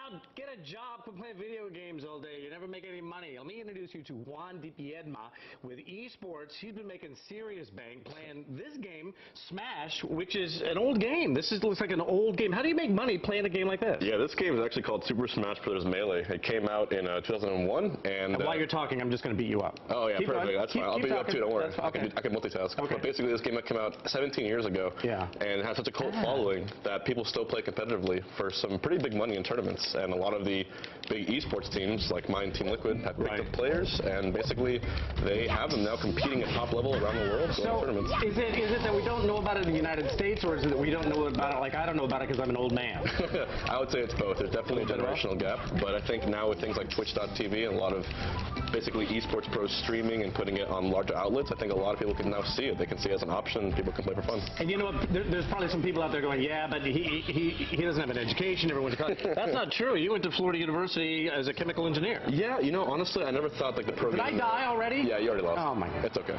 out, get a job, quit playing video games all day. You never make any money. Let me introduce you to Juan Dipiedma with esports. He's been making serious bank playing this game, Smash, which is an old game. Looks like an old game. How do you make money playing a game like this? Yeah, this game is actually called Super Smash Bros. Melee. It came out in 2001, and while you're talking, I'm just going to beat you up. Oh yeah, perfect. That's fine. I'll beat you up too. Don't worry. Okay. I can multitask. Okay. But basically, this game came out 17 years ago. Yeah. And it has such a cult following that people still play competitively for some pretty big money in tournaments. And a lot of the big esports teams, like mine, Team Liquid, have picked up players, and basically they have them now competing at top level around the world. So tournaments. Is it that we don't know about it in the United States, or is it that we don't know about it like I don't know about it because I'm an old man? I would say it's both. There's definitely a generational gap, but I think now with things like Twitch.tv and a lot of basically esports pros streaming and putting it on larger outlets, I think a lot of people can now see it. They can see it as an option. People can play for fun. And you know, there's probably some people out there going, yeah, but he doesn't have an education. Never went to college. That's not true. You went to Florida University as a chemical engineer. Yeah, you know, honestly, I never thought like the program. Did I die already? Yeah, you already lost. Oh my God. It's okay.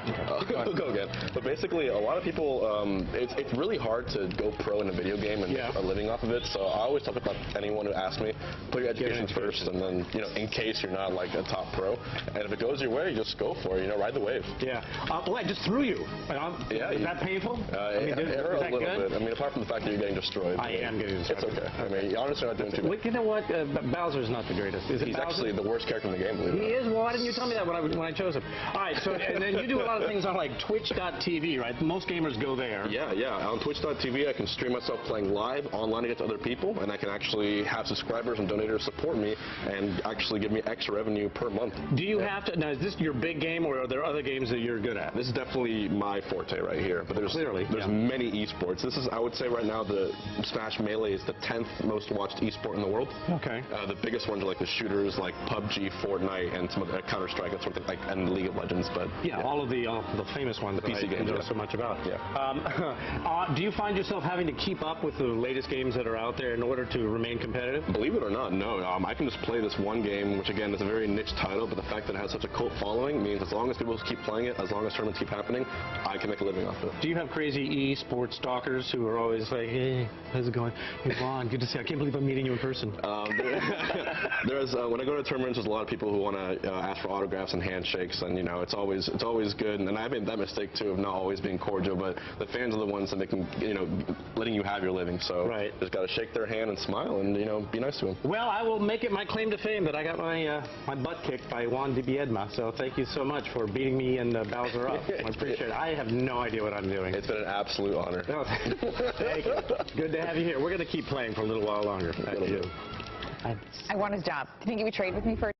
We'll go again. But basically, a lot of people, it's really hard to go pro in a video game and make a living off of it. So I always talk about anyone who asks me, put your education first, and then, you know, in case you're not like a top pro, and if it goes your way, just go for it. You know, ride the wave. Yeah. Well, I just threw you. Yeah. Is that painful? I mean, is that good? I mean, apart from the fact that you're getting destroyed. I am getting destroyed. It's okay. I mean, honestly, not doing too bad. You know what? Bowser's not the greatest. Is it? He's Bowser? actually the worst character in the game. Believe it. He is. Well, why didn't you tell me that when I chose him? All right. So and then you do a lot of things on like Twitch.tv, right? Most gamers go there. Yeah. On Twitch.tv, I can stream myself playing live online against other people, and I can actually have subscribers and donators support me and actually give me extra revenue per month. Do you have to? Now, is this your big game, or are there other games that you're good at? This is definitely my forte right here. But there's many esports. This is, I would say, right now the Smash Melee is the 10th most watched esport in the world. Okay. The biggest ones are like the shooters, like PUBG, Fortnite, and some of the Counter-Strike, and sort of like, and League of Legends. But all of the famous ones, the PC games, know so much about. Yeah. Do you find yourself having to keep up with the latest games that are out there in order to remain competitive? Believe it or not, no. I can just play this one game, which again is a very niche title, but the fact that it has such a cult following means as long as people keep playing it, as long as tournaments keep happening, I can make a living off it. Do you have crazy esports stalkers who are always like, hey, how's it going? Hey, Juan, good to see you. I can't believe I'm meeting you in person. There's when I go to tournaments, there's a lot of people who want to ask for autographs and handshakes, and you know, it's always good. And I made that mistake too of not always being cordial, but the fans are the ones that making, you know, letting you have your living. So just got to shake their hand and smile, and you know, be nice to them. Well, I will make it my claim to fame that I got my my butt kicked by Juan Dipiedma. So thank you so much for beating me and Bowser up. I appreciate it. I have no idea what I'm doing. It's been an absolute honor. Oh, thank you. Good to have you here. We're going to keep playing for a little while longer. I want his job. Do you think he would trade with me for